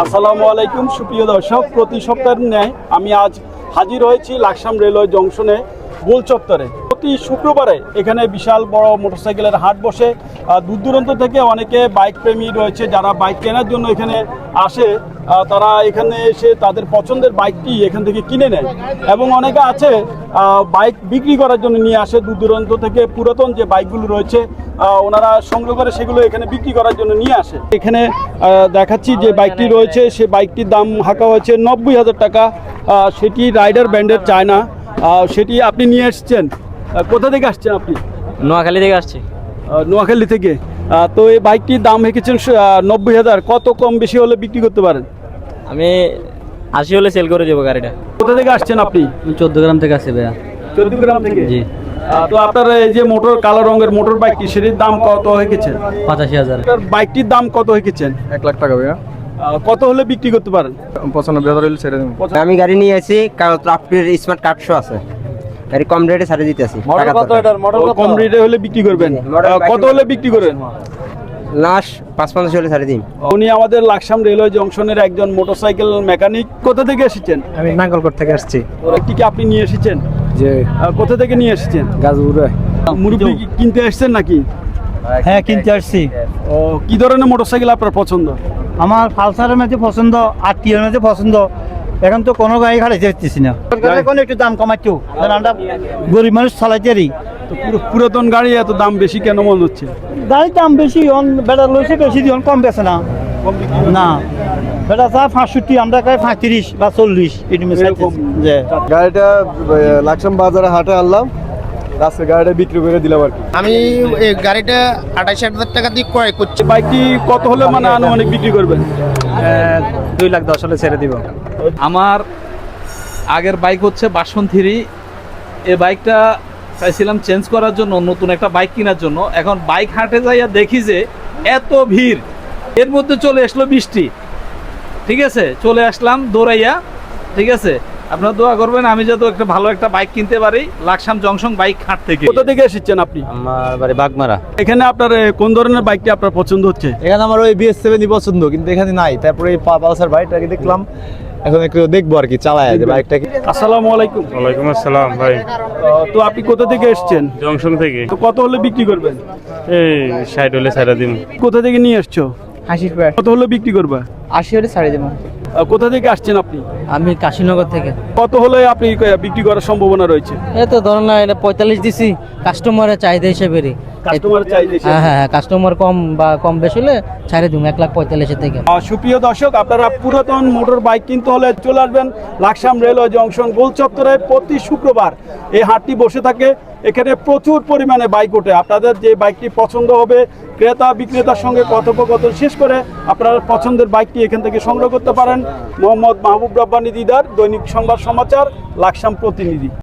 আসসালামু আলাইকুম সুপ্রিয় দর্শক, প্রতি সপ্তাহের ন্যায় আমি আজ হাজির হয়েছি লাকসাম রেলওয়ে জংশনে গোল চত্বরে। প্রতি শুক্রবারে এখানে বিশাল বড় মোটরসাইকেলের হাট বসে। দূর দূরান্ত থেকে অনেকে বাইক প্রেমী রয়েছে, যারা বাইক কেনার জন্য এখানে আসে। তারা এখানে এসে তাদের পছন্দের বাইকটি এখান থেকে কিনে নেয়, এবং অনেকে আছে বাইক বিক্রি করার জন্য নিয়ে আসে দূর দূরান্ত থেকে। পুরাতন যে বাইকগুলো রয়েছে ওনারা সংগ্রহ করে সেগুলো এখানে বিক্রি করার জন্য নিয়ে আসে। এখানে দেখাচ্ছি যে বাইকটি রয়েছে, সে বাইকটির দাম হাঁকা হয়েছে 90,000 টাকা। সেটি রাইডার ব্র্যান্ডের চায়না। সেটি আপনি নিয়ে এসছেন। কোথা থেকে আসছেন আপনি? নোয়াখালী থেকে আসছি। নোয়াখালী থেকে। তো এই বাইকটির দাম রেখেছেন 90,000। কত কম বেশি হলে বিক্রি করতে পারেন? আমি 80 হলে সেল করে দেবো গাড়িটা। কোথা থেকে আসছেন আপনি? 14 গ্রাম থেকে আসছি ভাইয়া। 14 গ্রাম থেকে? জি। তো আপনার এই যে মোটর কালো রঙের মোটর বাইকটি, সেটির দাম কত রেখেছেন? 85,000। বাইকটির দাম কত রেখেছেন? 1 লাখ টাকা ভাইয়া। কত হলে বিক্রি করতে পারেন? 95,000 হলে ছেড়ে দেবো। আমি গাড়ি নিয়ে আসি, কারণ ট্রাফিকের স্মার্ট কার্ড শো আছে। গাড়ি কম রেটে ছাড়ে দিতে আসি। কম রেটে হলে বিক্রি করবেন? কত হলে বিক্রি করেন? লাস্ট 5-50 হলে ছাড়ে দিন। উনি আমাদের লাকসাম রেলওয়ে জংশনের একজন মোটরসাইকেল মেকানিক। কোথা থেকে এসেছেন? আমি নাঙ্গলকোট থেকে আসছি। একটি কি আপনি নিয়ে এসেছেন? যে কোথা থেকে নিয়ে এসেছেন? গাজপুরে। মুরব্বি কিনতে আসছেন নাকি? হ্যাঁ, কিনতে আসছি। ও, কি ধরনের মোটরসাইকেল আপনার পছন্দ? আমার পালসারের মধ্যে পছন্দ, আরটিআর মধ্যে পছন্দ। এখন তো কোনো গাড়ি খাড়াইতে পারতেছি না, এখন একটু দাম কমাচ্ছো। আমরা গরিব মানুষ চালাইতে পারি। তো পুরাতন গাড়ি এত দাম বেশি কেন মনে হচ্ছে? গাড়ির দাম বেশি, বেটা লইছে বেশি দিন, কম বেছে না। না, বেটা চা 65, আমরা খাই 35 বা 40। যে গাড়িটা লাকসাম বাজারে হাটে আনলাম, আজকে গাড়িটা বিক্রি করে দিলাম আর কি। আমি এই গাড়িটা 28,000 টাকা দিয়ে ক্রয় করছি। বাইকটি কত হলে মানে আনুমানিক বিক্রি করবেন? 2,10,000 হলে ছেড়ে দিব। আমার আগের বাইক হচ্ছে বাসন 3। এই বাইকটা চাইছিলাম চেঞ্জ করার জন্য, নতুন একটা বাইক কেনার জন্য। এখন বাইক হাটে যাইয়া দেখি যে এত ভিড়, এর মধ্যে চলে আসলো বৃষ্টি। ঠিক আছে, চলে আসলাম দৌড়াইয়া। ঠিক আছে, আপনারা দোয়া করবেন আমি যাতে একটা ভালো একটা বাইক কিনতে পারি লাকসাম জংশন বাইক হাট থেকে। কোথা থেকে এসেছেন আপনি? আমার বাড়ি বাগমারা। এখানে আপনার কোন ধরনের বাইকটি আপনার পছন্দ হচ্ছে? এখানে আমার ওই BS7 পছন্দ, কিন্তু এখানে নাই। তারপরে এই পালসার বাইকটাকে দেখলাম, এখন একটু দেখবো আর কি, চালায় যে বাইকটাকে। আসসালামু আলাইকুম। ওয়ালাইকুম আসসালাম ভাই। তো আপনি কোথা থেকে এসেছেন? জংশন থেকে। তো কত হলে বিক্রি করবেন? এই 60 হলে ছাড়া দিন। কোথা থেকে নিয়ে এসছো? 80 টাকা। কত হলে বিক্রি করবা? 80 হলে ছাড়ে দেবো। কোথা থেকে আসছেন আপনি? আমি কাশীনগর থেকে। কত হলে আপনি বিক্রি করার সম্ভাবনা রয়েছে? এই তো ধরুন না, এটা 45 দিছি, কাস্টমারের চাহিদা হিসেবেরই। কাস্টমার চাইছে। হ্যাঁ, কাস্টমার কম বা কম বেশি হলে ছাড়ে দিব 1,45,000 থেকে। সুপ্রিয় দর্শক, আপনারা পুরাতন মোটর বাইক কিনতে হলে চলে আসবেন লাকসাম রেলওয়ে জংশন গোল চত্বরে। প্রতি শুক্রবার এই হাটটি বসে থাকে। এখানে প্রচুর পরিমাণে বাইক ওঠে। আপনাদের যে বাইকটি পছন্দ হবে, ক্রেতা বিক্রেতার সঙ্গে কথোপকথন শেষ করে আপনারা পছন্দের বাইকটি এখান থেকে সংগ্রহ করতে পারেন। মোহাম্মদ মাহবুব রব্বানী দিদার, দৈনিক সংবাদ সমাচার, লাকসাম প্রতিনিধি।